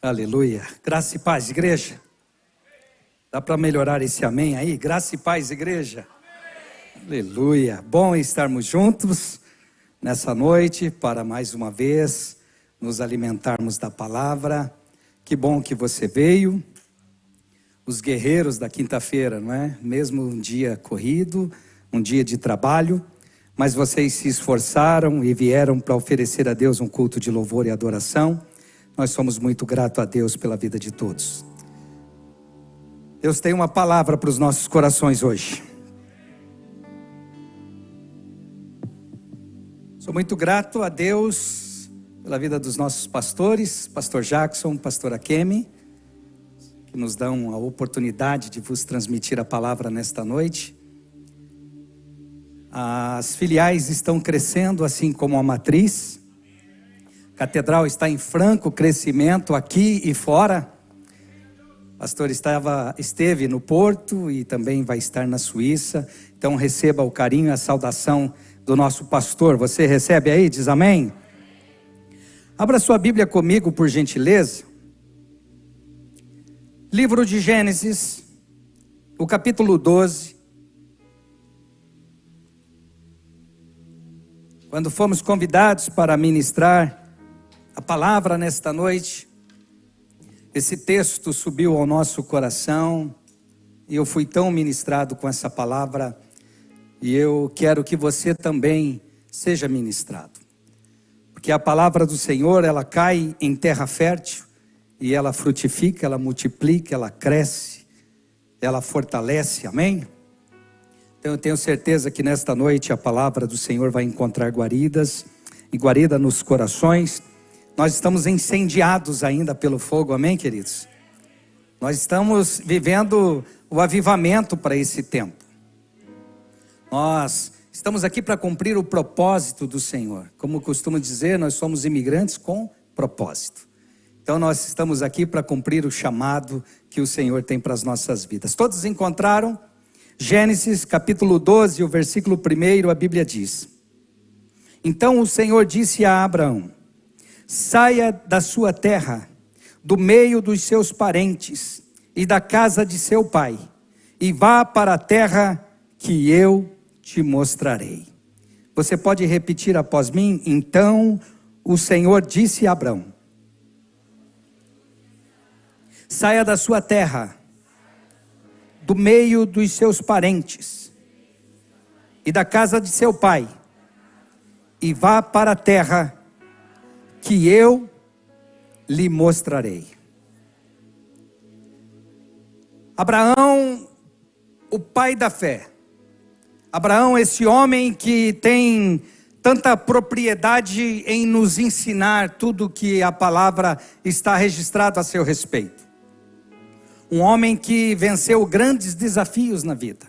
Aleluia. Graça e paz, igreja. Dá para melhorar esse amém aí? Graça e paz, igreja. Amém. Aleluia. Bom estarmos juntos nessa noite para mais uma vez nos alimentarmos da palavra. Que bom que você veio. Os guerreiros da quinta-feira, não é? Mesmo um dia corrido, um dia de trabalho, mas vocês se esforçaram e vieram para oferecer a Deus um culto de louvor e adoração. Nós somos muito gratos a Deus pela vida de todos. Deus tem uma palavra para os nossos corações hoje. Sou muito grato a Deus pela vida dos nossos pastores, pastor Jackson, pastora Kemi, que nos dão a oportunidade de vos transmitir a palavra nesta noite. As filiais estão crescendo, assim como a matriz. A catedral está em franco crescimento aqui e fora. O pastor esteve no Porto e também vai estar na Suíça. Então receba o carinho e a saudação do nosso pastor. Você recebe aí? Diz amém? Abra sua Bíblia comigo, por gentileza. Livro de Gênesis, o capítulo 12. Quando fomos convidados para ministrar a palavra nesta noite, esse texto subiu ao nosso coração e eu fui tão ministrado com essa palavra, e eu quero que você também seja ministrado, porque a palavra do Senhor, ela cai em terra fértil e ela frutifica, ela multiplica, ela cresce, ela fortalece, amém? Então eu tenho certeza que nesta noite a palavra do Senhor vai encontrar guarida nos corações. Nós estamos incendiados ainda pelo fogo, amém, queridos? Nós estamos vivendo o avivamento para esse tempo. Nós estamos aqui para cumprir o propósito do Senhor. Como costumo dizer, nós somos imigrantes com propósito. Então nós estamos aqui para cumprir o chamado que o Senhor tem para as nossas vidas. Todos encontraram? Gênesis capítulo 12, o versículo 1, a Bíblia diz: Então o Senhor disse a Abraão: saia da sua terra, do meio dos seus parentes e da casa de seu pai, e vá para a terra que eu te mostrarei. Você pode repetir após mim? Então o Senhor disse a Abraão: saia da sua terra, do meio dos seus parentes e da casa de seu pai, e vá para a terra que eu lhe mostrarei. Abraão, o pai da fé. Abraão, esse homem que tem tanta propriedade em nos ensinar tudo que a palavra está registrado a seu respeito. Um homem que venceu grandes desafios na vida.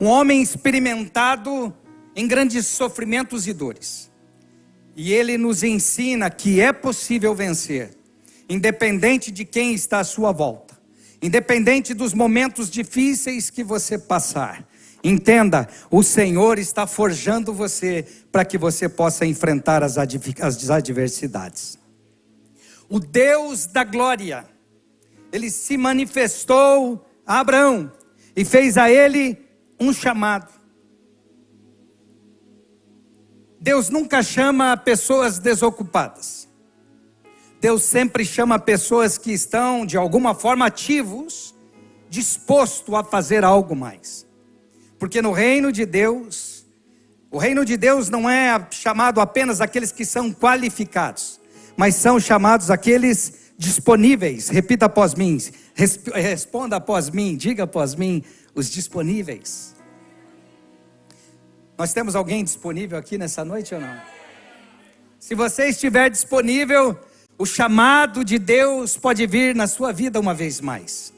Um homem experimentado em grandes sofrimentos e dores. E ele nos ensina que é possível vencer, independente de quem está à sua volta, independente dos momentos difíceis que você passar. Entenda, o Senhor está forjando você para que você possa enfrentar as adversidades. O Deus da glória, ele se manifestou a Abraão e fez a ele um chamado. Deus nunca chama pessoas desocupadas. Deus sempre chama pessoas que estão de alguma forma ativos, disposto a fazer algo mais. Porque no reino de Deus, o reino de Deus não é chamado apenas aqueles que são qualificados, mas são chamados aqueles disponíveis. Repita após mim, responda após mim, diga após mim, os disponíveis. Nós temos alguém disponível aqui nessa noite ou não? Se você estiver disponível, o chamado de Deus pode vir na sua vida uma vez mais.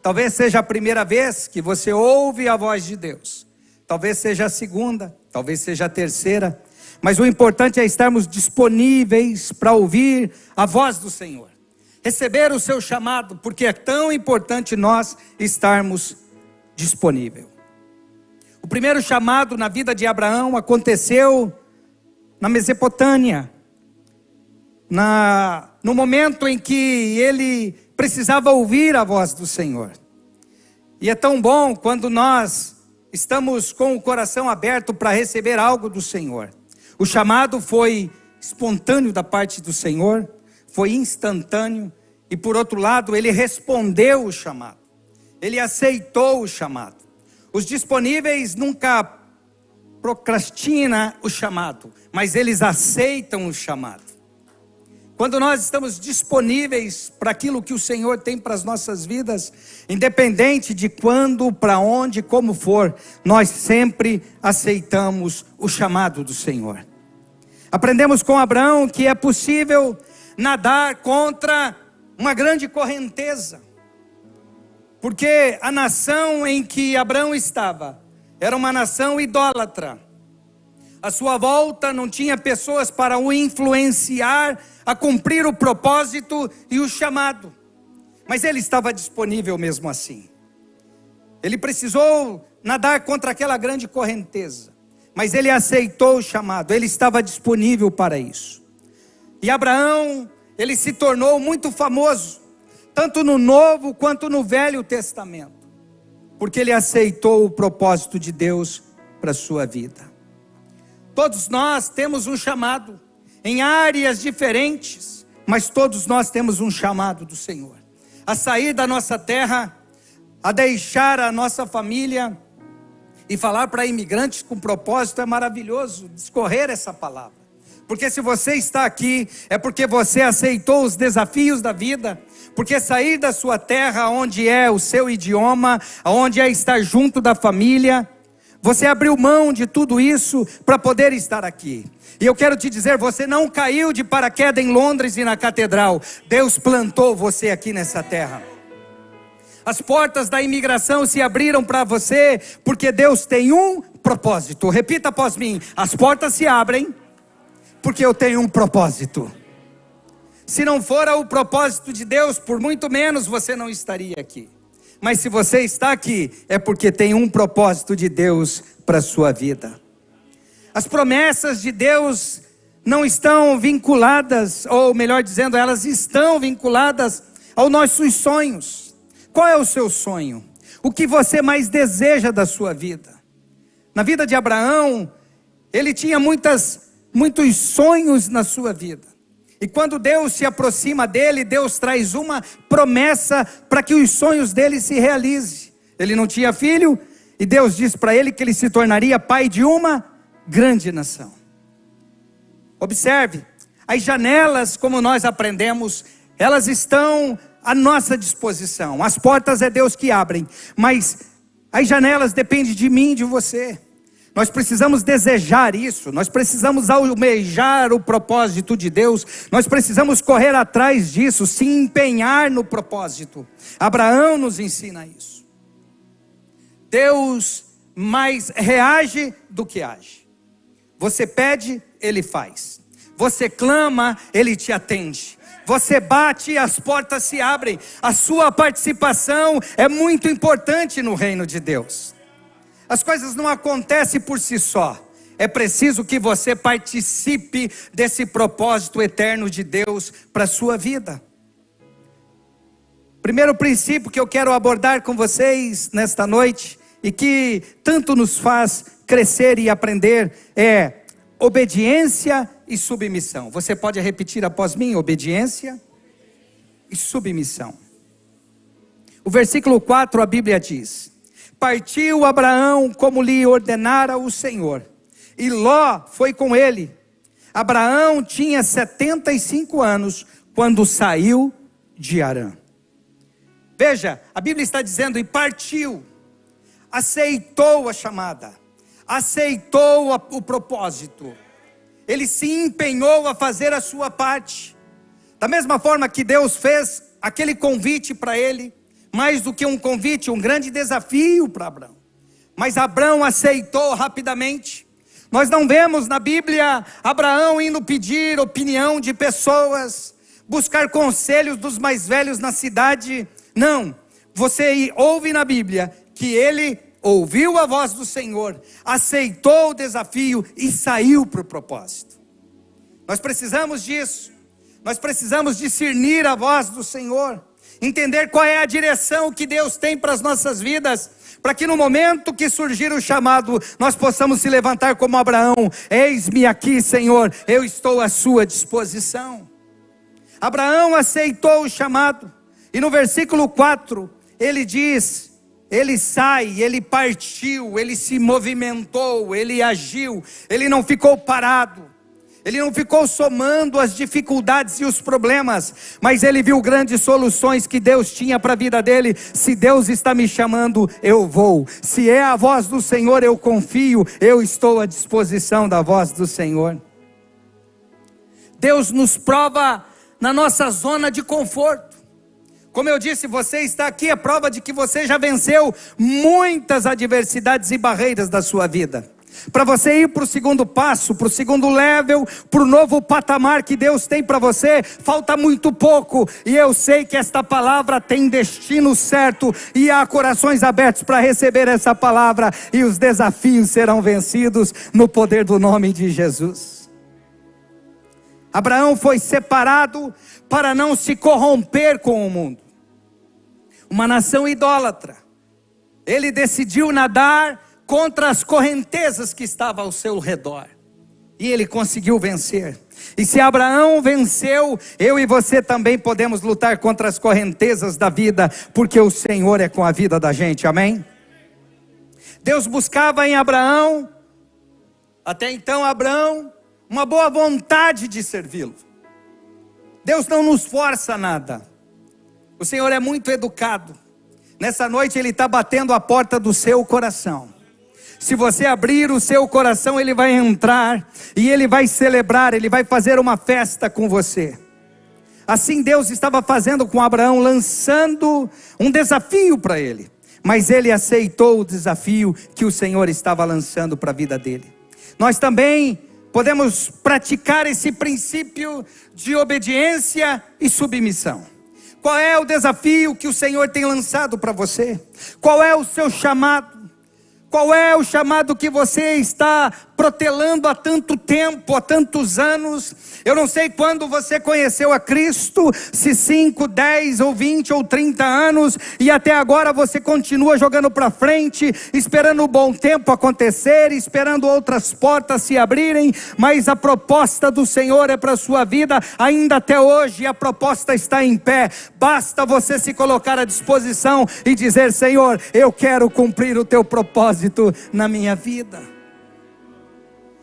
Talvez seja a primeira vez que você ouve a voz de Deus. Talvez seja a segunda, talvez seja a terceira. Mas o importante é estarmos disponíveis para ouvir a voz do Senhor. Receber o seu chamado, porque é tão importante nós estarmos disponíveis. O primeiro chamado na vida de Abraão aconteceu na Mesopotâmia, na no momento em que ele precisava ouvir a voz do Senhor. E é tão bom quando nós estamos com o coração aberto para receber algo do Senhor. O chamado foi espontâneo da parte do Senhor, foi instantâneo, e por outro lado, ele respondeu o chamado, ele aceitou o chamado. Os disponíveis nunca procrastinam o chamado, mas eles aceitam o chamado. Quando nós estamos disponíveis para aquilo que o Senhor tem para as nossas vidas, independente de quando, para onde, como for, nós sempre aceitamos o chamado do Senhor. Aprendemos com Abraão que é possível nadar contra uma grande correnteza, porque a nação em que Abraão estava era uma nação idólatra. À sua volta não tinha pessoas para o influenciar a cumprir o propósito e o chamado, mas ele estava disponível mesmo assim. Ele precisou nadar contra aquela grande correnteza, mas ele aceitou o chamado, ele estava disponível para isso. E Abraão, ele se tornou muito famoso, tanto no Novo quanto no Velho Testamento, porque ele aceitou o propósito de Deus para a sua vida. Todos nós temos um chamado, em áreas diferentes, mas todos nós temos um chamado do Senhor, a sair da nossa terra, a deixar a nossa família, e falar para imigrantes com propósito é maravilhoso, discorrer essa palavra, porque se você está aqui, é porque você aceitou os desafios da vida, porque sair da sua terra, onde é o seu idioma, onde é estar junto da família, você abriu mão de tudo isso para poder estar aqui. E eu quero te dizer, você não caiu de paraquedas em Londres e na catedral. Deus plantou você aqui nessa terra. As portas da imigração se abriram para você, porque Deus tem um propósito. Repita após mim: as portas se abrem, porque eu tenho um propósito. Se não for o propósito de Deus, por muito menos você não estaria aqui. Mas se você está aqui, é porque tem um propósito de Deus para a sua vida. As promessas de Deus não estão vinculadas, ou melhor dizendo, elas estão vinculadas aos nossos sonhos. Qual é o seu sonho? O que você mais deseja da sua vida? Na vida de Abraão, ele tinha muitos sonhos na sua vida. E quando Deus se aproxima dele, Deus traz uma promessa para que os sonhos dele se realizem. Ele não tinha filho, e Deus diz para ele que ele se tornaria pai de uma grande nação. Observe, as janelas, como nós aprendemos, elas estão à nossa disposição. As portas é Deus que abre, mas as janelas dependem de mim e de você. Nós precisamos desejar isso, nós precisamos almejar o propósito de Deus, nós precisamos correr atrás disso, se empenhar no propósito. Abraão nos ensina isso. Deus mais reage do que age. Você pede, Ele faz. Você clama, Ele te atende. Você bate e as portas se abrem. A sua participação é muito importante no reino de Deus. As coisas não acontecem por si só. É preciso que você participe desse propósito eterno de Deus para a sua vida. Primeiro princípio que eu quero abordar com vocês nesta noite, e que tanto nos faz crescer e aprender, é obediência e submissão. Você pode repetir após mim? Obediência e submissão. O versículo 4, a Bíblia diz: partiu Abraão como lhe ordenara o Senhor, e Ló foi com ele. Abraão tinha 75 anos quando saiu de Harã. Veja, a Bíblia está dizendo, e partiu, aceitou a chamada, aceitou o propósito, ele se empenhou a fazer a sua parte, da mesma forma que Deus fez aquele convite para ele, mais do que um convite, um grande desafio para Abraão, mas Abraão aceitou rapidamente. Nós não vemos na Bíblia Abraão indo pedir opinião de pessoas, buscar conselhos dos mais velhos na cidade. Não, você ouve na Bíblia que ele ouviu a voz do Senhor, aceitou o desafio e saiu para o propósito. Nós precisamos disso. Nós precisamos discernir a voz do Senhor, entender qual é a direção que Deus tem para as nossas vidas, para que no momento que surgir o chamado, nós possamos se levantar como Abraão: eis-me aqui, Senhor, eu estou à sua disposição. Abraão aceitou o chamado, e no versículo 4, ele diz, ele sai, ele partiu, ele se movimentou, ele agiu, ele não ficou parado, ele não ficou somando as dificuldades e os problemas, mas ele viu grandes soluções que Deus tinha para a vida dele. Se Deus está me chamando, eu vou. Se é a voz do Senhor, eu confio, eu estou à disposição da voz do Senhor. Deus nos prova na nossa zona de conforto. Como eu disse, você está aqui, é prova de que você já venceu muitas adversidades e barreiras da sua vida. Para você ir para o segundo passo, para o segundo level, para o novo patamar que Deus tem para você, falta muito pouco. E eu sei que esta palavra tem destino certo, e há corações abertos para receber essa palavra, e os desafios serão vencidos no poder do nome de Jesus. Abraão foi separado para não se corromper com o mundo. Uma nação idólatra. Ele decidiu nadar contra as correntezas que estavam ao seu redor, e ele conseguiu vencer. E se Abraão venceu, eu e você também podemos lutar contra as correntezas da vida, porque o Senhor é com a vida da gente, amém? Deus buscava em Abraão, até então Abraão, uma boa vontade de servi-lo. Deus não nos força a nada. O Senhor é muito educado. Nessa noite Ele está batendo a porta do seu coração. Se você abrir o seu coração, Ele vai entrar, e Ele vai celebrar, Ele vai fazer uma festa com você. Assim Deus estava fazendo com Abraão, lançando um desafio para ele. Mas ele aceitou o desafio que o Senhor estava lançando para a vida dele. Nós também podemos praticar esse princípio de obediência e submissão. Qual é o desafio que o Senhor tem lançado para você? Qual é o seu chamado? Qual é o chamado que você está protelando há tanto tempo, há tantos anos? Eu não sei quando você conheceu a Cristo, se 5, 10 ou 20 ou 30 anos, e até agora você continua jogando para frente, esperando o bom tempo acontecer, esperando outras portas se abrirem, mas a proposta do Senhor é para a sua vida ainda até hoje, e a proposta está em pé. Basta você se colocar à disposição e dizer: Senhor, eu quero cumprir o teu propósito na minha vida.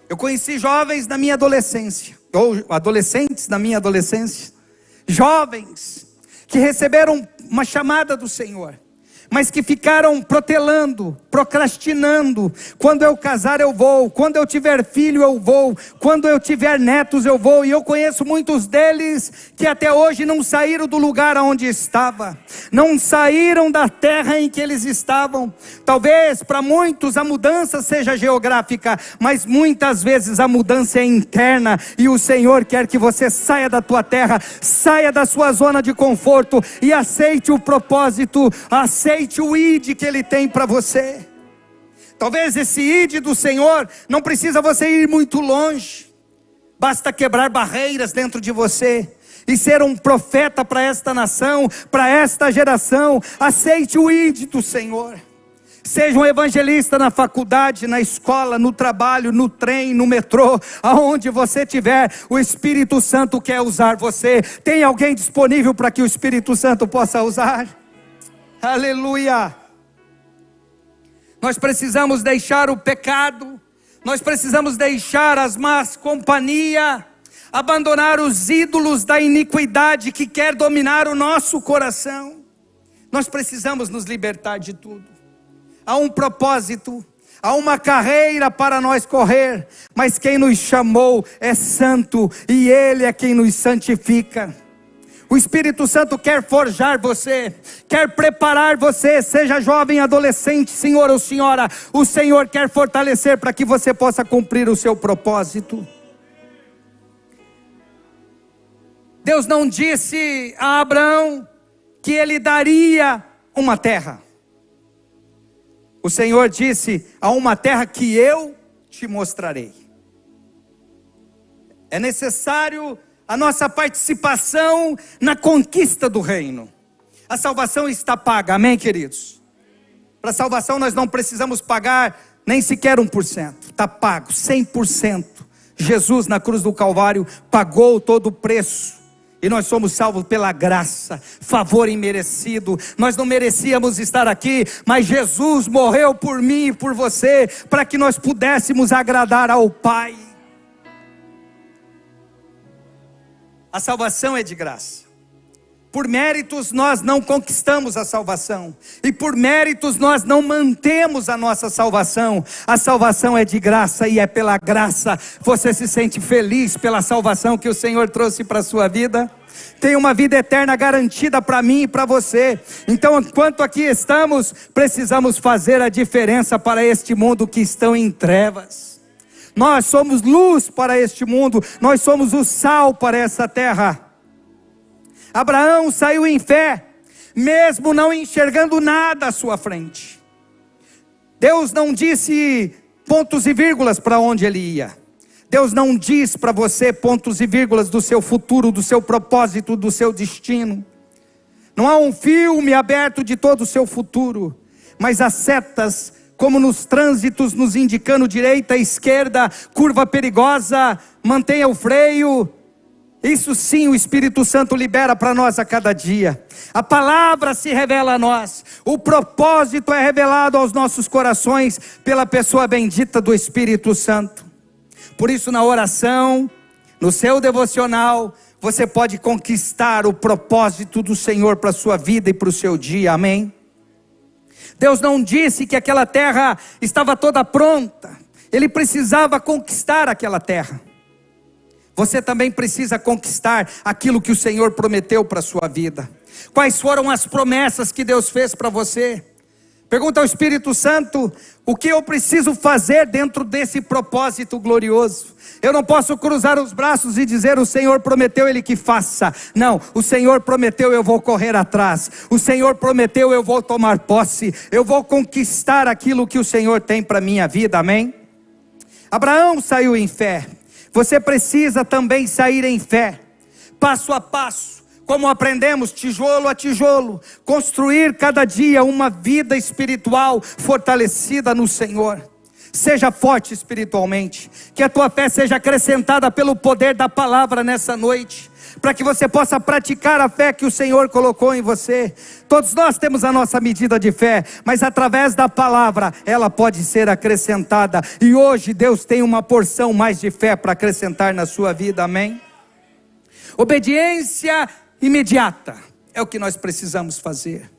Eu conheci jovens na minha adolescência, ou adolescentes na minha adolescência, jovens que receberam uma chamada do Senhor, mas que ficaram protelando, procrastinando. Quando eu casar eu vou, quando eu tiver filho eu vou, quando eu tiver netos eu vou. E eu conheço muitos deles que até hoje não saíram do lugar onde estava, não saíram da terra em que eles estavam. Talvez para muitos a mudança seja geográfica, mas muitas vezes a mudança é interna, e o Senhor quer que você saia da tua terra, saia da sua zona de conforto e aceite o propósito, aceite o ID que Ele tem para você. Talvez esse ID do Senhor não precisa você ir muito longe, basta quebrar barreiras dentro de você e ser um profeta para esta nação, para esta geração. Aceite o ID do Senhor. Seja um evangelista na faculdade, na escola, no trabalho, no trem, no metrô, aonde você estiver, o Espírito Santo quer usar você. Tem alguém disponível para que o Espírito Santo possa usar? Aleluia! Nós precisamos deixar o pecado, nós precisamos deixar as más companhias, abandonar os ídolos da iniquidade que quer dominar o nosso coração. Nós precisamos nos libertar de tudo. Há um propósito, há uma carreira para nós correr, mas quem nos chamou é santo, e Ele é quem nos santifica. O Espírito Santo quer forjar você, quer preparar você, seja jovem, adolescente, senhor ou senhora. O Senhor quer fortalecer para que você possa cumprir o seu propósito. Deus não disse a Abraão que Ele daria uma terra. O Senhor disse: há uma terra que eu te mostrarei. É necessário a nossa participação na conquista do reino. A salvação está paga, amém, queridos? Para a salvação nós não precisamos pagar nem sequer 1%, está pago, 100%. Jesus na cruz do Calvário pagou todo o preço, e nós somos salvos pela graça, favor imerecido. Nós não merecíamos estar aqui, mas Jesus morreu por mim e por você, para que nós pudéssemos agradar ao Pai. A salvação é de graça. Por méritos nós não conquistamos a salvação, e por méritos nós não mantemos a nossa salvação. A salvação é de graça, e é pela graça. Você se sente feliz pela salvação que o Senhor trouxe para a sua vida? Tem uma vida eterna garantida para mim e para você. Então, enquanto aqui estamos, precisamos fazer a diferença para este mundo que estão em trevas. Nós somos luz para este mundo, nós somos o sal para essa terra. Abraão saiu em fé, mesmo não enxergando nada à sua frente. Deus não disse pontos e vírgulas para onde ele ia. Deus não diz para você pontos e vírgulas do seu futuro, do seu propósito, do seu destino. Não há um filme aberto de todo o seu futuro, mas há setas, como nos trânsitos, nos indicando direita, esquerda, curva perigosa, mantenha o freio. Isso sim o Espírito Santo libera para nós a cada dia. A palavra se revela a nós, o propósito é revelado aos nossos corações pela pessoa bendita do Espírito Santo. Por isso, na oração, no seu devocional, você pode conquistar o propósito do Senhor para a sua vida e para o seu dia, amém? Deus não disse que aquela terra estava toda pronta, Ele precisava conquistar aquela terra. Você também precisa conquistar aquilo que o Senhor prometeu para a sua vida. Quais foram as promessas que Deus fez para você? Pergunta ao Espírito Santo, o que eu preciso fazer dentro desse propósito glorioso? Eu não posso cruzar os braços e dizer, o Senhor prometeu, Ele que faça. Não, o Senhor prometeu, eu vou correr atrás. O Senhor prometeu, eu vou tomar posse. Eu vou conquistar aquilo que o Senhor tem para a minha vida, amém? Abraão saiu em fé. Você precisa também sair em fé, passo a passo, como aprendemos, tijolo a tijolo, construir cada dia uma vida espiritual fortalecida no Senhor. Seja forte espiritualmente, que a tua fé seja acrescentada pelo poder da palavra nessa noite, para que você possa praticar a fé que o Senhor colocou em você. Todos nós temos a nossa medida de fé, mas através da palavra, ela pode ser acrescentada, e hoje Deus tem uma porção mais de fé para acrescentar na sua vida, amém? Obediência imediata, é o que nós precisamos fazer.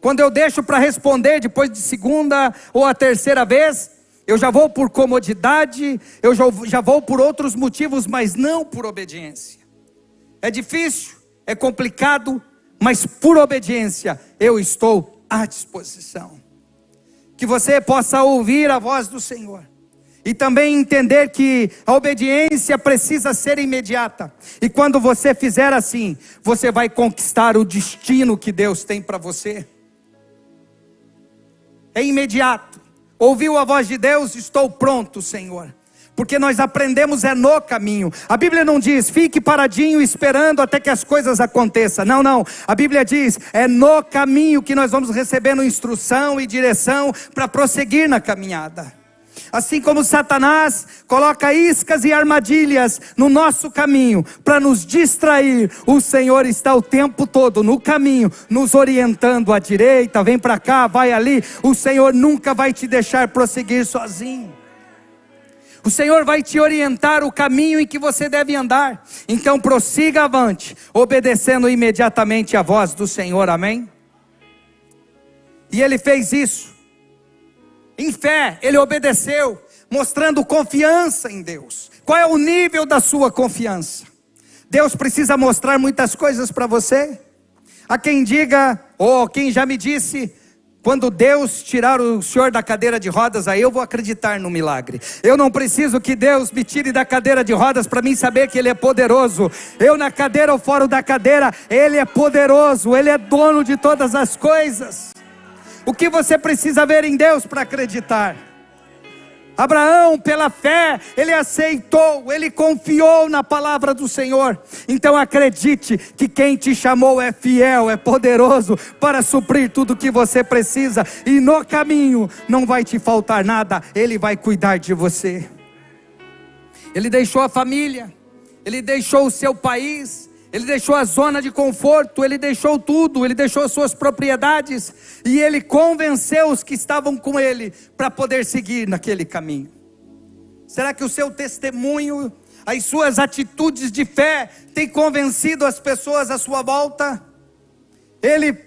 Quando eu deixo para responder depois de segunda ou a terceira vez, eu já vou por comodidade, eu já vou por outros motivos, mas não por obediência. É difícil, é complicado, mas por obediência eu estou à disposição. Que você possa ouvir a voz do Senhor e também entender que a obediência precisa ser imediata. E quando você fizer assim, você vai conquistar o destino que Deus tem para você. É imediato. Ouviu a voz de Deus? Estou pronto, Senhor. Porque nós aprendemos no caminho. A Bíblia não diz, fique paradinho esperando até que as coisas aconteçam. Não, não. A Bíblia diz, é no caminho que nós vamos recebendo instrução e direção para prosseguir na caminhada. Assim como Satanás coloca iscas e armadilhas no nosso caminho para nos distrair, o Senhor está o tempo todo no caminho, nos orientando à direita, vem para cá, vai ali. O Senhor nunca vai te deixar prosseguir sozinho. O Senhor vai te orientar o caminho em que você deve andar. Então prossiga avante, obedecendo imediatamente a voz do Senhor, amém? E ele fez isso. Em fé, ele obedeceu, mostrando confiança em Deus. Qual é o nível da sua confiança? Deus precisa mostrar muitas coisas para você? Há quem diga, ou quem já me disse, quando Deus tirar o senhor da cadeira de rodas, aí eu vou acreditar no milagre. Eu não preciso que Deus me tire da cadeira de rodas para mim saber que Ele é poderoso. Eu na cadeira ou fora da cadeira, Ele é poderoso, Ele é dono de todas as coisas. O que você precisa ver em Deus para acreditar? Abraão, pela fé, ele aceitou, ele confiou na palavra do Senhor. Então acredite que quem te chamou é fiel, é poderoso para suprir tudo que você precisa, e no caminho não vai te faltar nada, ele vai cuidar de você. Ele deixou a família, ele deixou o seu país, ele deixou a zona de conforto, ele deixou tudo, ele deixou suas propriedades, e ele convenceu os que estavam com ele, para poder seguir naquele caminho. Será que o seu testemunho, as suas atitudes de fé, têm convencido as pessoas à sua volta? Ele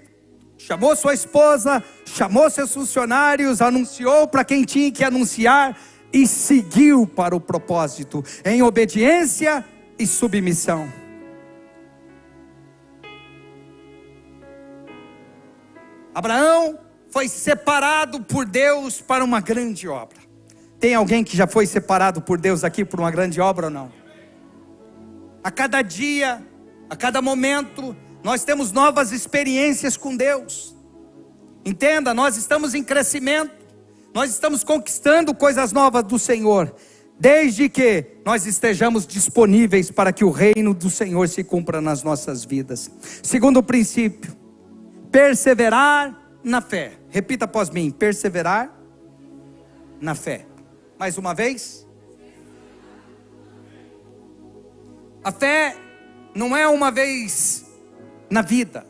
chamou sua esposa, chamou seus funcionários, anunciou para quem tinha que anunciar, e seguiu para o propósito, em obediência e submissão. Abraão foi separado por Deus para uma grande obra. Tem alguém que já foi separado por Deus aqui por uma grande obra ou não? A cada dia, a cada momento, nós temos novas experiências com Deus. Entenda, nós estamos em crescimento, nós estamos conquistando coisas novas do Senhor, desde que nós estejamos disponíveis para que o reino do Senhor se cumpra nas nossas vidas. Segundo princípio, perseverar na fé. Repita após mim: perseverar na fé. Mais uma vez. A fé não é uma vez na vida.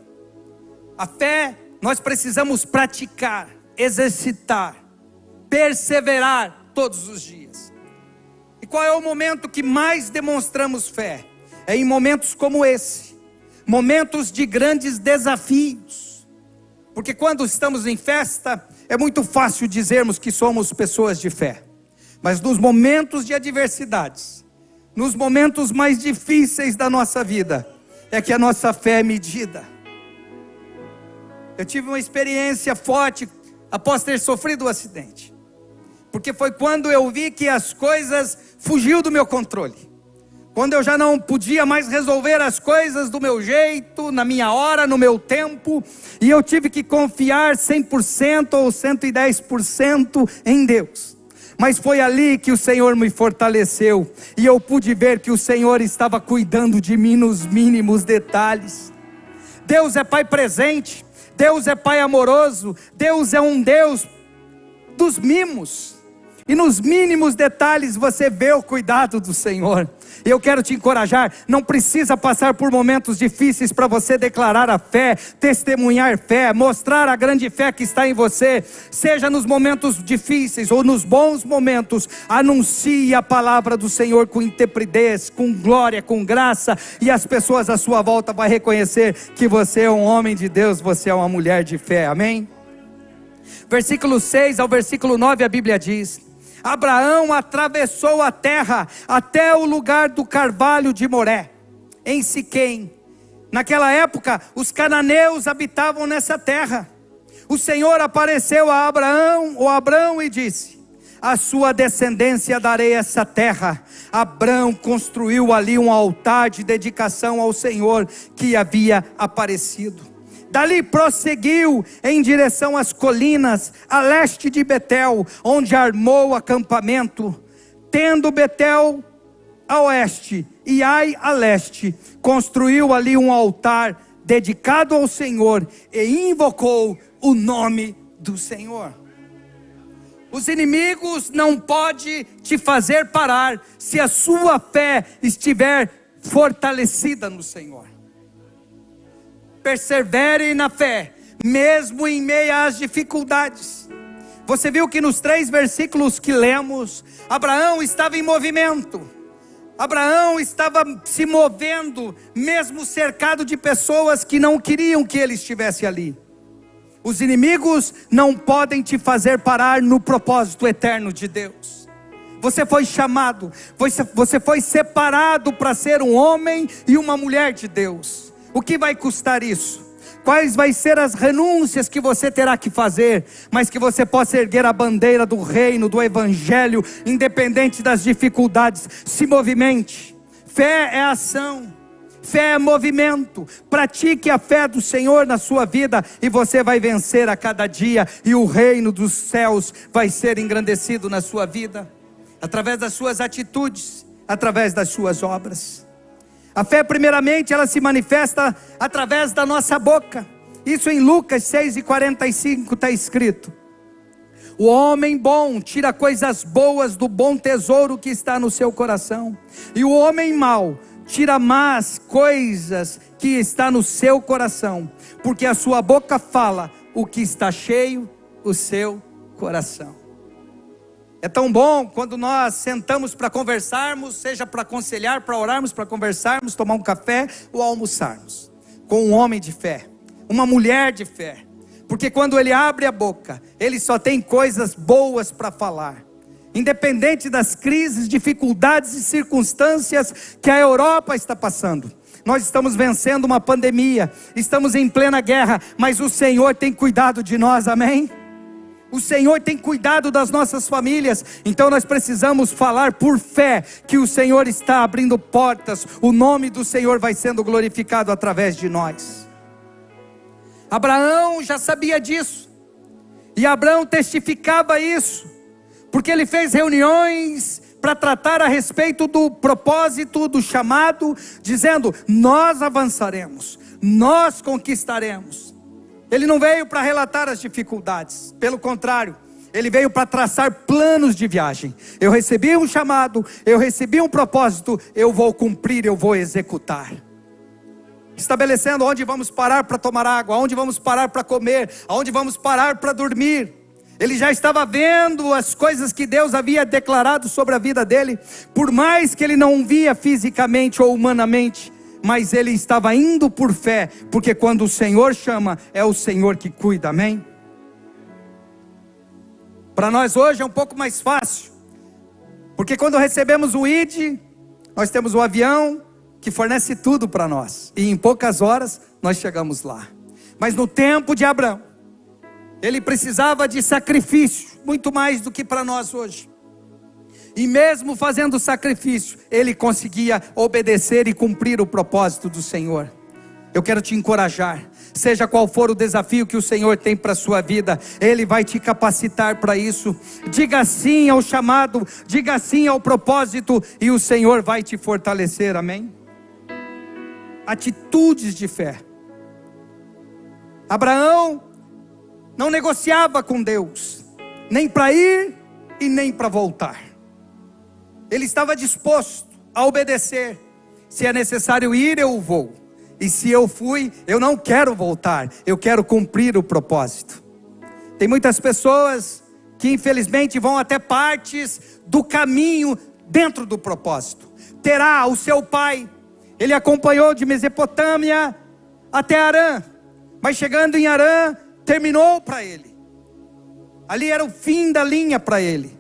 A fé nós precisamos praticar, exercitar, perseverar todos os dias. E qual é o momento que mais demonstramos fé? É em momentos como esse, momentos de grandes desafios. Porque quando estamos em festa, é muito fácil dizermos que somos pessoas de fé. Mas nos momentos de adversidades, nos momentos mais difíceis da nossa vida, é que a nossa fé é medida. Eu tive uma experiência forte após ter sofrido um acidente. Porque foi quando eu vi que as coisas fugiu do meu controle. Quando eu já não podia mais resolver as coisas do meu jeito, na minha hora, no meu tempo, e eu tive que confiar 100% ou 110% em Deus. Mas foi ali que o Senhor me fortaleceu, e eu pude ver que o Senhor estava cuidando de mim nos mínimos detalhes. Deus é Pai presente, Deus é Pai amoroso, Deus é um Deus dos mimos. E nos mínimos detalhes você vê o cuidado do Senhor. Eu quero te encorajar, não precisa passar por momentos difíceis para você declarar a fé, testemunhar fé, mostrar a grande fé que está em você. Seja nos momentos difíceis ou nos bons momentos, anuncie a palavra do Senhor com intrepidez, com glória, com graça, e as pessoas à sua volta vão reconhecer que você é um homem de Deus, você é uma mulher de fé, amém? Versículo 6 ao versículo 9 a Bíblia diz: Abraão atravessou a terra até o lugar do carvalho de Moré, em Siquém. Naquela época, os cananeus habitavam nessa terra. O Senhor apareceu a Abraão e disse: a sua descendência darei essa terra. Abraão construiu ali um altar de dedicação ao Senhor que havia aparecido. Dali prosseguiu em direção às colinas, a leste de Betel, onde armou acampamento. Tendo Betel a oeste e Ai a leste, construiu ali um altar dedicado ao Senhor e invocou o nome do Senhor. Os inimigos não podem te fazer parar se a sua fé estiver fortalecida no Senhor. Persevere na fé, mesmo em meio às dificuldades. Você viu que nos 3 versículos que lemos, Abraão estava em movimento. Abraão estava se movendo, mesmo cercado de pessoas que não queriam que ele estivesse ali. Os inimigos não podem te fazer parar no propósito eterno de Deus. Você foi chamado, você foi separado para ser um homem e uma mulher de Deus. O que vai custar isso? Quais vai ser as renúncias que você terá que fazer, mas que você possa erguer a bandeira do reino, do evangelho, independente das dificuldades. Se movimente. Fé é ação. Fé é movimento. Pratique a fé do Senhor na sua vida e você vai vencer a cada dia, e o reino dos céus vai ser engrandecido na sua vida, através das suas atitudes, através das suas obras. A fé, primeiramente, ela se manifesta através da nossa boca. Isso em Lucas 6:45 está escrito: o homem bom tira coisas boas do bom tesouro que está no seu coração, e o homem mau tira más coisas que está no seu coração, porque a sua boca fala o que está cheio o seu coração. É tão bom quando nós sentamos para conversarmos, seja para aconselhar, para orarmos, para conversarmos, tomar um café ou almoçarmos, com um homem de fé, uma mulher de fé, porque quando ele abre a boca, ele só tem coisas boas para falar. Independente das crises, dificuldades e circunstâncias que a Europa está passando, nós estamos vencendo uma pandemia, estamos em plena guerra, mas o Senhor tem cuidado de nós, amém? O Senhor tem cuidado das nossas famílias, então nós precisamos falar por fé, que o Senhor está abrindo portas, o nome do Senhor vai sendo glorificado através de nós. Abraão já sabia disso, e Abraão testificava isso, porque ele fez reuniões para tratar a respeito do propósito, do chamado, dizendo: nós avançaremos, nós conquistaremos. Ele não veio para relatar as dificuldades, pelo contrário, ele veio para traçar planos de viagem. Eu recebi um chamado, eu recebi um propósito, eu vou cumprir, eu vou executar. Estabelecendo onde vamos parar para tomar água, onde vamos parar para comer, onde vamos parar para dormir. Ele já estava vendo as coisas que Deus havia declarado sobre a vida dele, por mais que ele não via fisicamente ou humanamente, mas ele estava indo por fé, porque quando o Senhor chama, é o Senhor que cuida, amém? Para nós hoje é um pouco mais fácil, porque quando recebemos o ID, nós temos o avião que fornece tudo para nós, e em poucas horas nós chegamos lá. Mas no tempo de Abraão, ele precisava de sacrifício, muito mais do que para nós hoje. E mesmo fazendo sacrifício, ele conseguia obedecer e cumprir o propósito do Senhor. Eu quero te encorajar, seja qual for o desafio que o Senhor tem para a sua vida, Ele vai te capacitar para isso. Diga sim ao chamado, diga sim ao propósito, e o Senhor vai te fortalecer, amém? Atitudes de fé. Abraão não negociava com Deus, nem para ir e nem para voltar. Ele estava disposto a obedecer. Se é necessário ir, eu vou. E se eu fui, eu não quero voltar, eu quero cumprir o propósito. Tem muitas pessoas que infelizmente vão até partes do caminho dentro do propósito. Terá, o seu pai, ele acompanhou de Mesopotâmia até Harã, mas chegando em Harã, terminou para ele. Ali era o fim da linha para ele.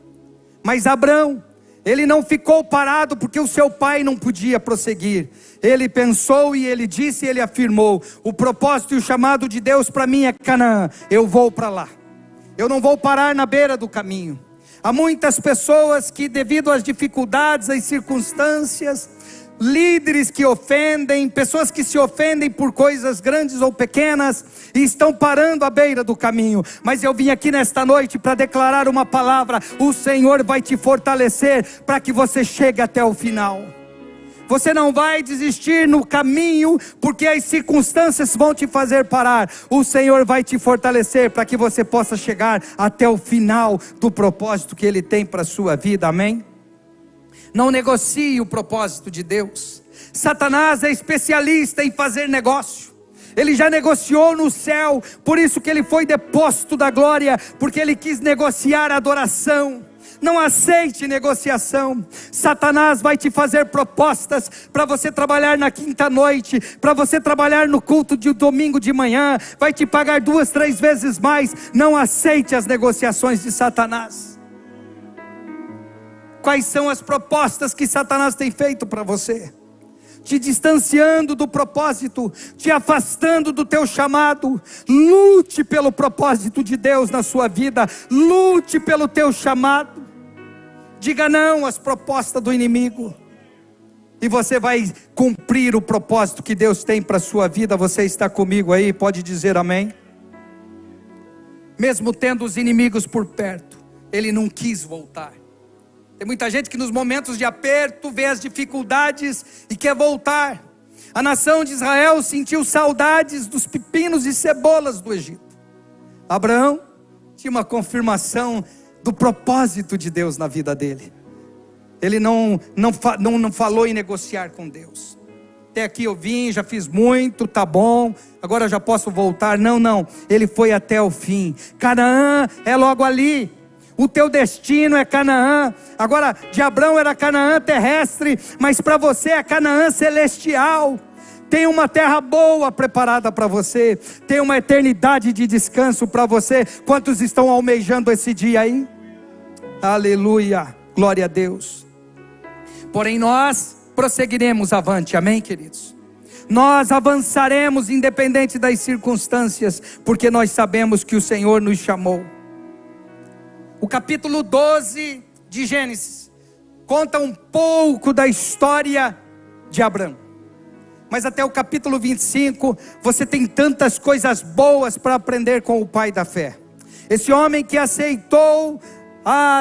Mas Abraão, ele não ficou parado porque o seu pai não podia prosseguir. Ele pensou e ele disse e ele afirmou: o propósito e o chamado de Deus para mim é Canaã, eu vou para lá. Eu não vou parar na beira do caminho. Há muitas pessoas que, devido às dificuldades, às circunstâncias, líderes que ofendem, pessoas que se ofendem por coisas grandes ou pequenas, e estão parando à beira do caminho. Mas eu vim aqui nesta noite para declarar uma palavra: o Senhor vai te fortalecer para que você chegue até o final. Você não vai desistir no caminho, porque as circunstâncias vão te fazer parar. O Senhor vai te fortalecer para que você possa chegar até o final do propósito que Ele tem para a sua vida, amém? Não negocie o propósito de Deus. Satanás é especialista em fazer negócio. Ele já negociou no céu, por isso que ele foi deposto da glória, porque ele quis negociar a adoração. Não aceite negociação. Satanás vai te fazer propostas para você trabalhar na quinta noite, para você trabalhar no culto de domingo de manhã, vai te pagar 2, 3 vezes mais. Não aceite as negociações de Satanás. Quais são as propostas que Satanás tem feito para você? Te distanciando do propósito, te afastando do teu chamado. Lute pelo propósito de Deus na sua vida, lute pelo teu chamado. Diga não às propostas do inimigo. e você vai cumprir o propósito que Deus tem para a sua vida. Você está comigo aí? Pode dizer amém? Mesmo tendo os inimigos por perto, ele não quis voltar. Tem muita gente que nos momentos de aperto vê as dificuldades e quer voltar. A nação de Israel sentiu saudades dos pepinos e cebolas do Egito. Abraão tinha uma confirmação do propósito de Deus na vida dele. Ele não falou em negociar com Deus. Até aqui eu vim, já fiz muito, tá bom, agora já posso voltar. Não, ele foi até o fim. Canaã é logo ali. O teu destino é Canaã. Agora, de Abraão era Canaã terrestre, mas para você é Canaã celestial. Tem uma terra boa preparada para você. Tem uma eternidade de descanso para você. Quantos estão almejando esse dia aí? Aleluia, glória a Deus. Porém nós prosseguiremos avante, amém, queridos? Nós avançaremos independente das circunstâncias, porque nós sabemos que o Senhor nos chamou. O capítulo 12 de Gênesis conta um pouco da história de Abraão, mas até o capítulo 25 você tem tantas coisas boas para aprender com o pai da fé. Esse homem que aceitou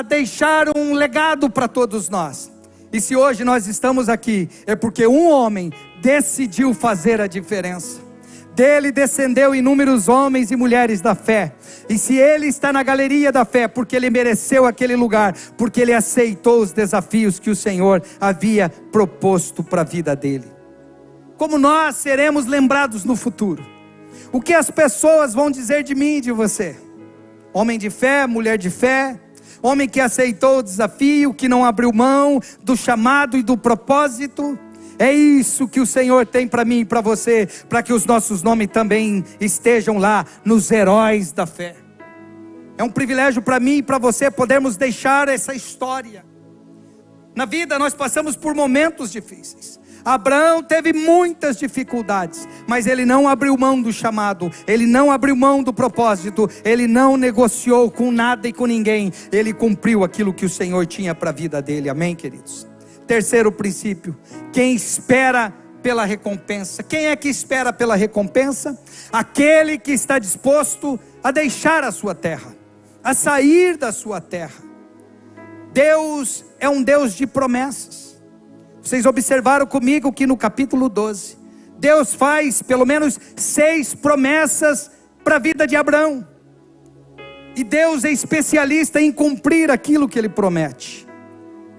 deixar um legado para todos nós. E se hoje nós estamos aqui, é porque um homem decidiu fazer a diferença. Dele descendeu inúmeros homens e mulheres da fé. E se ele está na galeria da fé, porque ele mereceu aquele lugar, porque ele aceitou os desafios que o Senhor havia proposto para a vida dele. Como nós seremos lembrados no futuro? O que as pessoas vão dizer de mim e de você? Homem de fé, mulher de fé, homem que aceitou o desafio, que não abriu mão do chamado e do propósito. É isso que o Senhor tem para mim e para você, para que os nossos nomes também estejam lá nos heróis da fé. É um privilégio para mim e para você podermos deixar essa história. Na vida nós passamos por momentos difíceis. Abraão teve muitas dificuldades, mas ele não abriu mão do chamado, ele não abriu mão do propósito, ele não negociou com nada e com ninguém, ele cumpriu aquilo que o Senhor tinha para a vida dele, amém, queridos? Terceiro princípio, quem espera pela recompensa. Quem é que espera pela recompensa? Aquele que está disposto a deixar a sua terra, a sair da sua terra. Deus é um Deus de promessas. Vocês observaram comigo que no capítulo 12, Deus faz pelo menos 6 promessas para a vida de Abraão. E Deus é especialista em cumprir aquilo que Ele promete.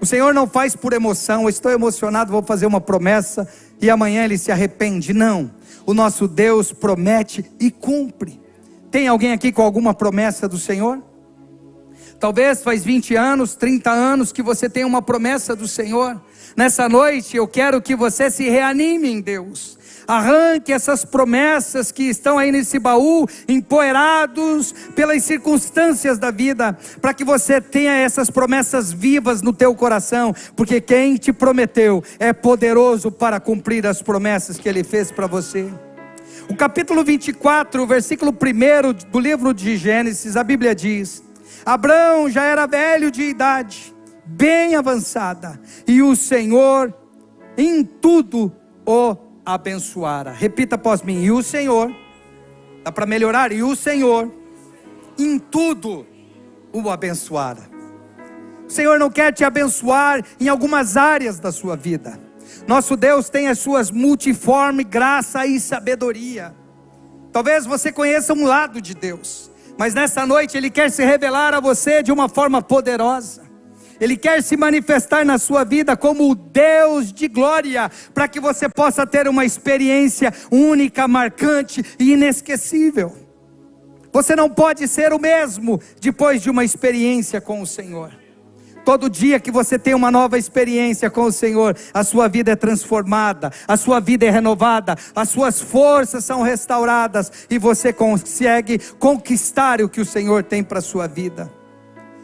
O Senhor não faz por emoção, estou emocionado, vou fazer uma promessa e amanhã Ele se arrepende. Não, o nosso Deus promete e cumpre. Tem alguém aqui com alguma promessa do Senhor? Talvez faz 20 anos, 30 anos que você tem uma promessa do Senhor. Nessa noite eu quero que você se reanime em Deus. Arranque essas promessas que estão aí nesse baú, empoeirados pelas circunstâncias da vida, para que você tenha essas promessas vivas no teu coração, porque quem te prometeu é poderoso para cumprir as promessas que Ele fez para você. O capítulo 24, o versículo 1 do livro de Gênesis, a Bíblia diz: Abraão já era velho de idade, bem avançada, e o Senhor em tudo o abençoara. Repita após mim: e o Senhor, dá para melhorar? E o Senhor em tudo o abençoara. O Senhor não quer te abençoar em algumas áreas da sua vida. Nosso Deus tem as suas multiforme graça e sabedoria. Talvez você conheça um lado de Deus, mas nessa noite Ele quer se revelar a você de uma forma poderosa. Ele quer se manifestar na sua vida como o Deus de glória, para que você possa ter uma experiência única, marcante e inesquecível. Você não pode ser o mesmo depois de uma experiência com o Senhor. Todo dia que você tem uma nova experiência com o Senhor, a sua vida é transformada, a sua vida é renovada, as suas forças são restauradas e você consegue conquistar o que o Senhor tem para a sua vida.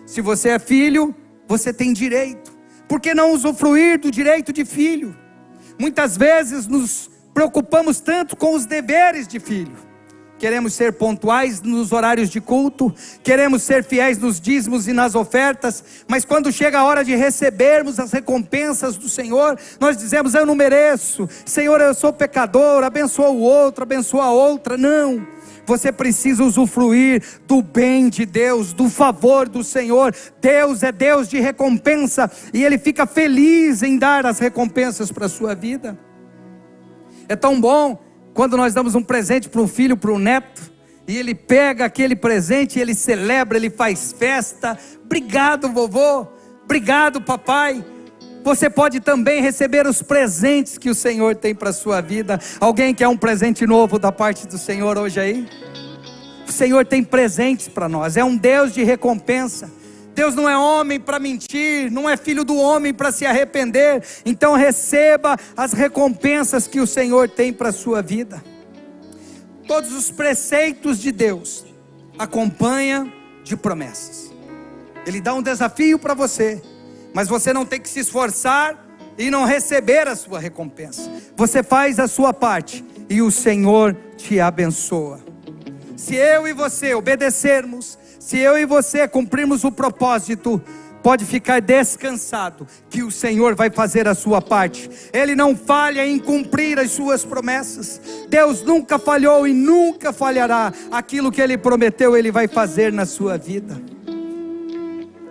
Se você é filho, você tem direito. Por que não usufruir do direito de filho? Muitas vezes nos preocupamos tanto com os deveres de filho, queremos ser pontuais nos horários de culto, queremos ser fiéis nos dízimos e nas ofertas, mas quando chega a hora de recebermos as recompensas do Senhor, nós dizemos: eu não mereço, Senhor, eu sou pecador, abençoa o outro, abençoa a outra. Não, você precisa usufruir do bem de Deus, do favor do Senhor. Deus é Deus de recompensa, e Ele fica feliz em dar as recompensas para a sua vida. É tão bom quando nós damos um presente para um filho, para um neto, e ele pega aquele presente, ele celebra, ele faz festa. Obrigado, vovô, obrigado, papai. Você pode também receber os presentes que o Senhor tem para a sua vida. Alguém quer um presente novo da parte do Senhor hoje aí? O Senhor tem presentes para nós, é um Deus de recompensa. Deus não é homem para mentir, não é filho do homem para se arrepender. Então receba as recompensas que o Senhor tem para a sua vida. Todos os preceitos de Deus acompanham de promessas. Ele dá um desafio para você, mas você não tem que se esforçar e não receber a sua recompensa. Você faz a sua parte e o Senhor te abençoa. Se eu e você obedecermos, se eu e você cumprirmos o propósito, pode ficar descansado que o Senhor vai fazer a sua parte. Ele não falha em cumprir as suas promessas. Deus nunca falhou e nunca falhará. Aquilo que Ele prometeu, Ele vai fazer na sua vida.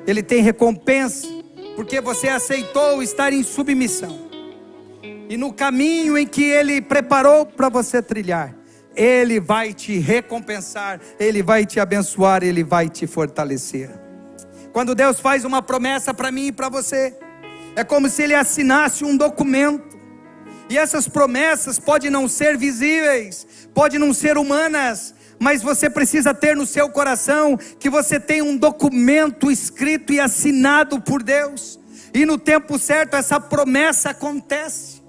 Ele tem recompensa porque você aceitou estar em submissão, e no caminho em que Ele preparou para você trilhar, Ele vai te recompensar, Ele vai te abençoar, Ele vai te fortalecer. Quando Deus faz uma promessa para mim e para você, é como se Ele assinasse um documento. E essas promessas podem não ser visíveis, podem não ser humanas, mas você precisa ter no seu coração que você tem um documento escrito e assinado por Deus. E no tempo certo essa promessa acontece.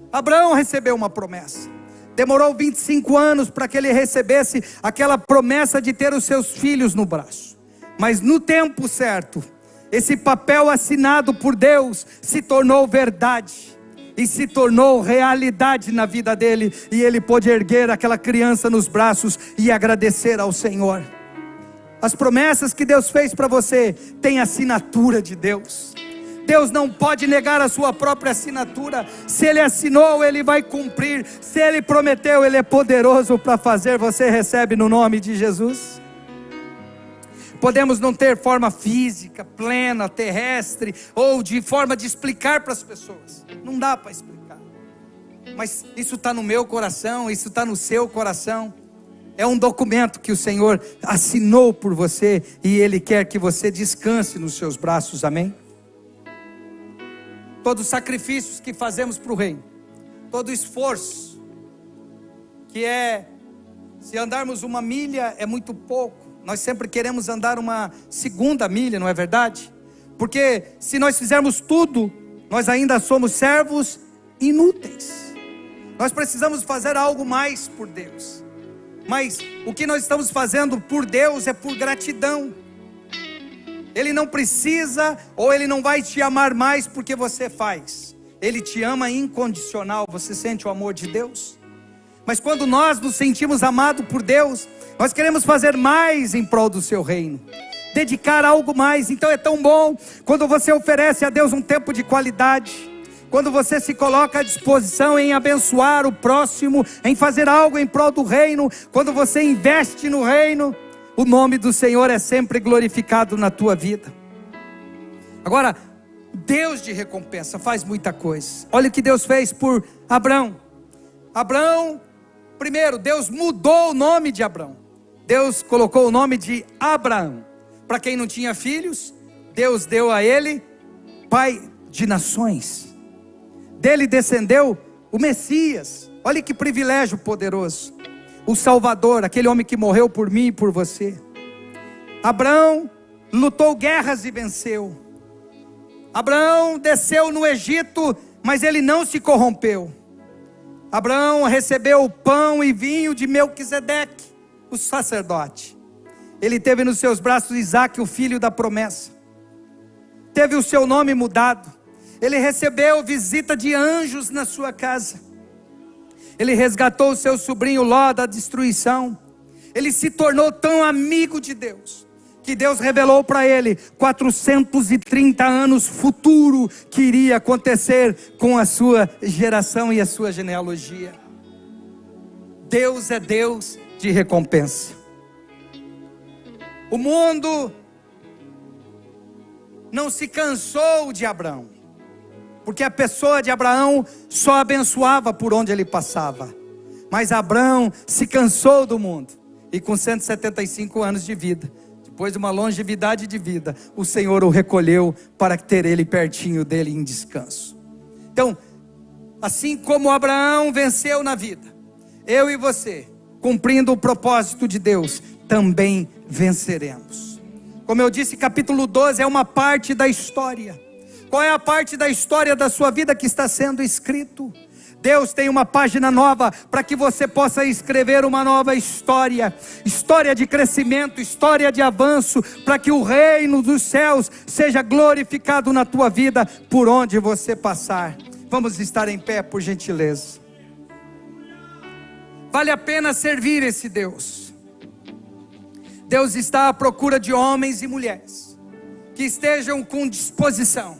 Abraão recebeu uma promessa. Demorou 25 anos para que ele recebesse aquela promessa de ter os seus filhos no braço. Mas no tempo certo, esse papel assinado por Deus se tornou verdade. E se tornou realidade na vida dele. E ele pôde erguer aquela criança nos braços e agradecer ao Senhor. As promessas que Deus fez para você têm assinatura de Deus. Deus não pode negar a sua própria assinatura. Se Ele assinou, Ele vai cumprir. Se Ele prometeu, Ele é poderoso para fazer. Você recebe no nome de Jesus. Podemos não ter forma física, plena, terrestre, ou de forma de explicar para as pessoas. Não dá para explicar. Mas isso está no meu coração, isso está no seu coração. É um documento que o Senhor assinou por você, e Ele quer que você descanse nos seus braços, amém? Todos os sacrifícios que fazemos para o reino, todo esforço, que é, se andarmos uma milha é muito pouco, nós sempre queremos andar uma segunda milha, não é verdade? Porque se nós fizermos tudo, nós ainda somos servos inúteis. Nós precisamos fazer algo mais por Deus. Mas o que nós estamos fazendo por Deus é por gratidão. Ele não precisa, ou Ele não vai te amar mais porque você faz. Ele te ama incondicional. Você sente o amor de Deus? Mas quando nós nos sentimos amados por Deus, nós queremos fazer mais em prol do seu reino, dedicar algo mais. Então é tão bom quando você oferece a Deus um tempo de qualidade, quando você se coloca à disposição em abençoar o próximo, em fazer algo em prol do reino, quando você investe no reino, o nome do Senhor é sempre glorificado na tua vida. Agora, Deus de recompensa faz muita coisa. Olha o que Deus fez por Abraão. Abraão, primeiro, Deus mudou o nome de Abraão. Deus colocou o nome de Abraão. Para quem não tinha filhos, Deus deu a ele pai de nações. Dele descendeu o Messias. Olha que privilégio poderoso. O Salvador, aquele homem que morreu por mim e por você. Abraão lutou guerras e venceu. Abraão desceu no Egito, mas ele não se corrompeu. Abraão recebeu o pão e vinho de Melquisedeque, o sacerdote. Ele teve nos seus braços Isaque, o filho da promessa. Teve o seu nome mudado. Ele recebeu visita de anjos na sua casa. Ele resgatou o seu sobrinho Ló da destruição. Ele se tornou tão amigo de Deus, que Deus revelou para ele 430 anos futuro que iria acontecer com a sua geração e a sua genealogia. Deus é Deus de recompensa. O mundo não se cansou de Abraão, porque a pessoa de Abraão só abençoava por onde ele passava. Mas Abraão se cansou do mundo, e com 175 anos de vida, depois de uma longevidade de vida, o Senhor o recolheu para ter ele pertinho dele em descanso. Então, assim como Abraão venceu na vida, eu e você, cumprindo o propósito de Deus, também venceremos. Como eu disse, capítulo 12 é uma parte da história. Qual é a parte da história da sua vida que está sendo escrito? Deus tem uma página nova para que você possa escrever uma nova história. História de crescimento, história de avanço, para que o reino dos céus seja glorificado na tua vida por onde você passar. Vamos estar em pé, por gentileza. Vale a pena servir esse Deus. Deus está à procura de homens e mulheres que estejam com disposição,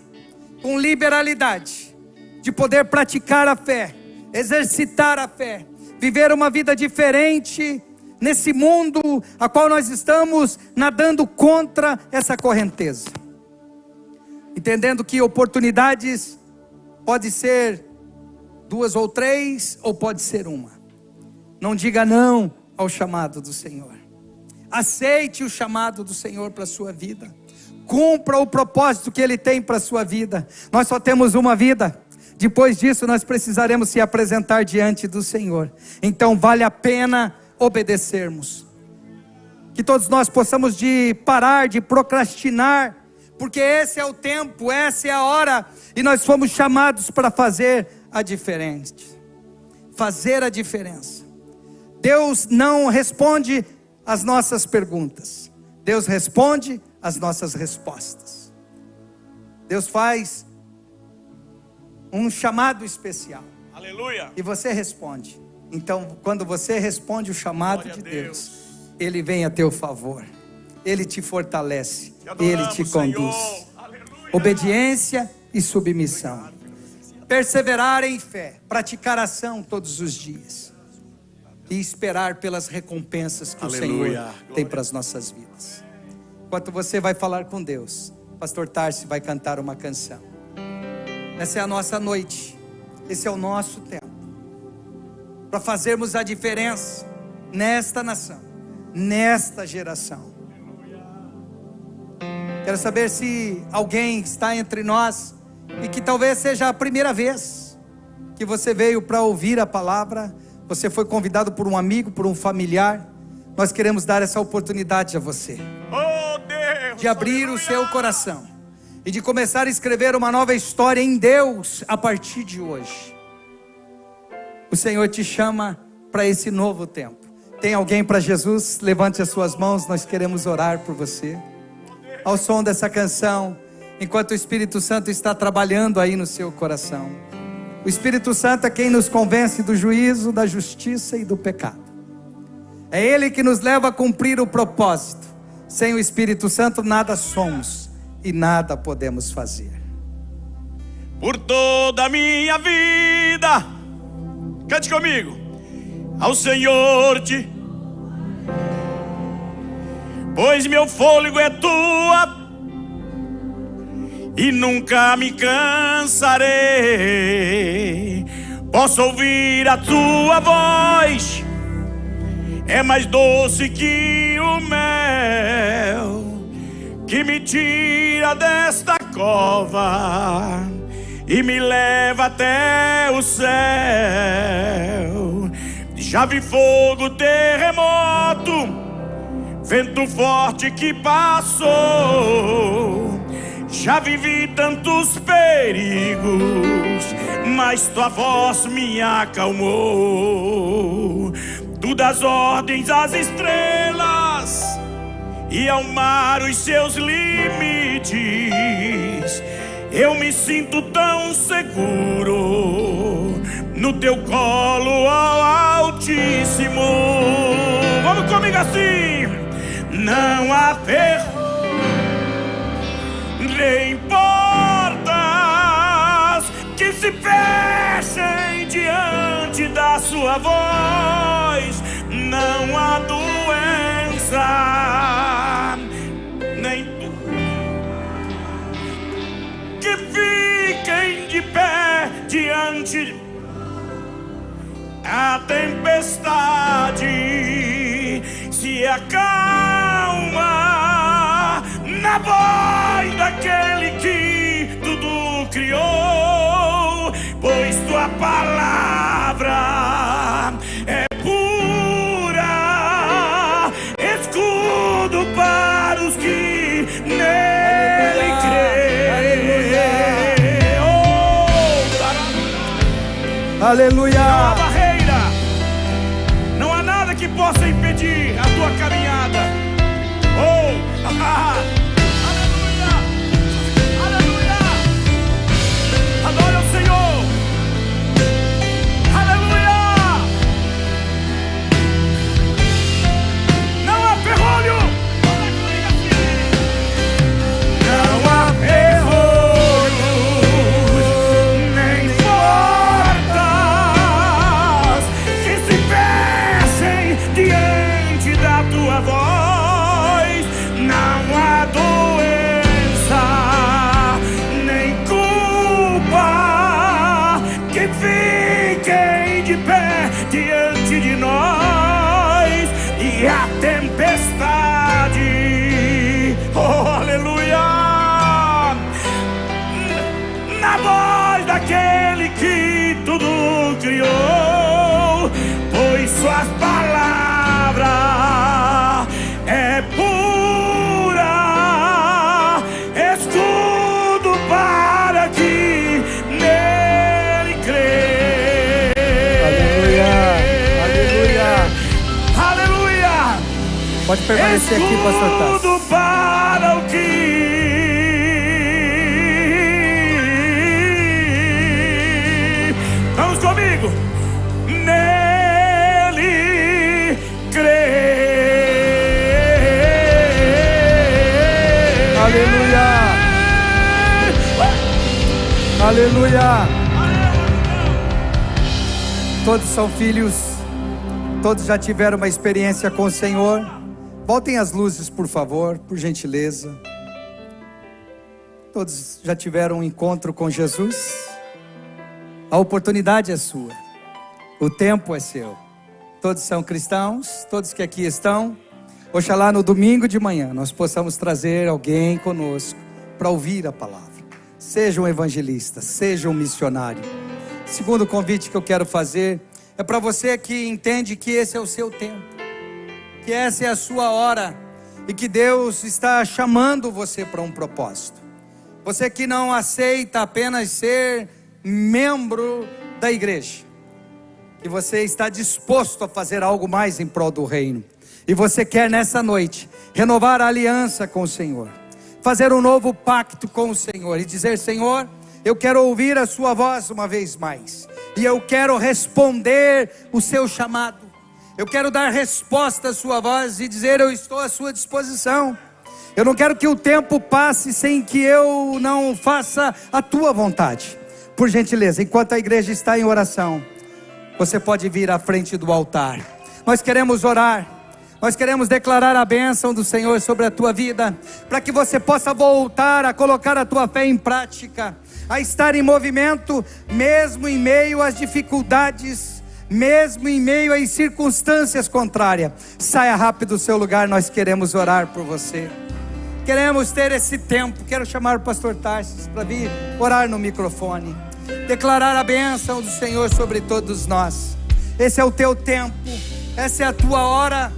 com liberalidade, de poder praticar a fé, exercitar a fé, viver uma vida diferente nesse mundo a qual nós estamos nadando contra essa correnteza, entendendo que oportunidades pode ser 2 ou 3, ou pode ser uma. Não diga não ao chamado do Senhor. Aceite o chamado do Senhor para a sua vida. Cumpra o propósito que Ele tem para a sua vida. Nós só temos uma vida. Depois disso nós precisaremos se apresentar diante do Senhor. Então vale a pena obedecermos. Que todos nós possamos parar de procrastinar, porque esse é o tempo, essa é a hora, e nós fomos chamados para fazer a diferença. Fazer a diferença. Deus não responde as nossas perguntas. Deus responde as nossas respostas. Deus faz um chamado especial. Aleluia. E você responde. Então, quando você responde o chamado de Deus, Ele vem a teu favor. Ele te fortalece. Ele te conduz. Obediência e submissão. Perseverar em fé. Praticar ação todos os dias. E esperar pelas recompensas que o Senhor tem para as nossas vidas. Enquanto você vai falar com Deus, Pastor Tarsi vai cantar uma canção. Essa é a nossa noite. Esse é o nosso tempo. Para fazermos a diferença nesta nação, nesta geração. Quero saber se alguém está entre nós e que talvez seja a primeira vez que você veio para ouvir a palavra. Você foi convidado por um amigo, por um familiar. Nós queremos dar essa oportunidade a você, de abrir o seu coração e de começar a escrever uma nova história em Deus a partir de hoje. O Senhor te chama para esse novo tempo. Tem alguém para Jesus? Levante as suas mãos, nós queremos orar por você. Ao som dessa canção, enquanto o Espírito Santo está trabalhando aí no seu coração. O Espírito Santo é quem nos convence do juízo, da justiça e do pecado. É Ele que nos leva a cumprir o propósito. Sem o Espírito Santo nada somos e nada podemos fazer. Por toda a minha vida, cante comigo. Ao Senhor te, pois meu fôlego é tua, e nunca me cansarei. Posso ouvir a tua voz, é mais doce que o mel, que me tira desta cova e me leva até o céu. Já vi fogo, terremoto, vento forte que passou. Já vivi tantos perigos, mas tua voz me acalmou. Tu das ordens às estrelas e ao mar os seus limites. Eu me sinto tão seguro no teu colo, ó Altíssimo. Vamos comigo assim. Não há nem portas que se fechem diante da sua voz. Não há doença, nem que fiquem de pé diante a tempestade. Se acalma na voz daquele que tudo criou, pois tua palavra é pura, escudo para os que nele creem. Aleluia. Não há barreira, não há nada que possa impedir a tua caminhada. Aleluia, aleluia. Adore ao Senhor. Aleluia. Não há ferrolho, não há ferrolho, nem portas que se fechem diante da tua voz. Não há doença, nem culpa que fiquem de pé diante de nós. E a tempestade, oh aleluia, na voz daquele que tudo criou, pois suas palavras é pura, escudo para que nele crê. Aleluia, aleluia. Aleluia. Pode permanecer aqui, pastor Tassi. Escudo para o que vamos comigo, nele crê. Aleluia. Aleluia. Todos são filhos, todos já tiveram uma experiência com o Senhor. Voltem as luzes, por favor, por gentileza. Todos já tiveram um encontro com Jesus? A oportunidade é sua, o tempo é seu. Todos são cristãos, todos que aqui estão. Oxalá no domingo de manhã nós possamos trazer alguém conosco para ouvir a palavra. Seja um evangelista, seja um missionário. Segundo convite que eu quero fazer é para você que entende que esse é o seu tempo, que essa é a sua hora e que Deus está chamando você para um propósito. Você que não aceita apenas ser membro da igreja, que você está disposto a fazer algo mais em prol do reino, e você quer nessa noite renovar a aliança com o Senhor, fazer um novo pacto com o Senhor e dizer: Senhor, eu quero ouvir a sua voz uma vez mais, e eu quero responder o seu chamado, eu quero dar resposta à sua voz e dizer: eu estou à sua disposição. Eu não quero que o tempo passe sem que eu não faça a tua vontade. Por gentileza, enquanto a igreja está em oração, você pode vir à frente do altar. Nós queremos orar, nós queremos declarar a bênção do Senhor sobre a tua vida, para que você possa voltar a colocar a tua fé em prática, a estar em movimento, mesmo em meio às dificuldades, mesmo em meio às circunstâncias contrárias. Saia rápido do seu lugar, nós queremos orar por você. Queremos ter esse tempo. Quero chamar o pastor Tarsis para vir orar no microfone, declarar a bênção do Senhor sobre todos nós. Esse é o teu tempo, essa é a tua hora.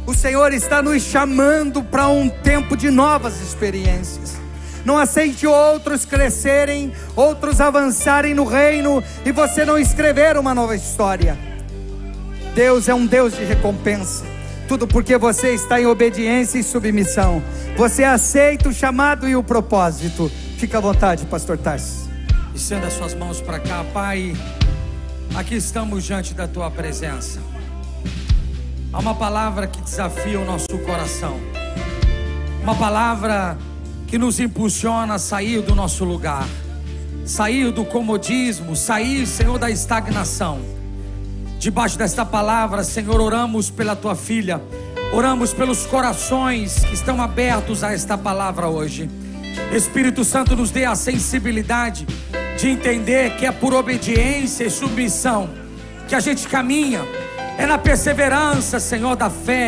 O Senhor está nos chamando para um tempo de novas experiências. Não aceite outros crescerem, outros avançarem no reino e você não escrever uma nova história. Deus é um Deus de recompensa. Tudo porque você está em obediência e submissão. Você aceita o chamado e o propósito. Fica à vontade, pastor Tarsis. Estenda as suas mãos para cá, Pai. Aqui estamos diante da tua presença. Há uma palavra que desafia o nosso coração, uma palavra que nos impulsiona a sair do nosso lugar, sair do comodismo, sair, Senhor, da estagnação. Debaixo desta palavra, Senhor, oramos pela tua filha, oramos pelos corações que estão abertos a esta palavra hoje. Espírito Santo, nos dê a sensibilidade de entender que é por obediência e submissão que a gente caminha, é na perseverança, Senhor, da fé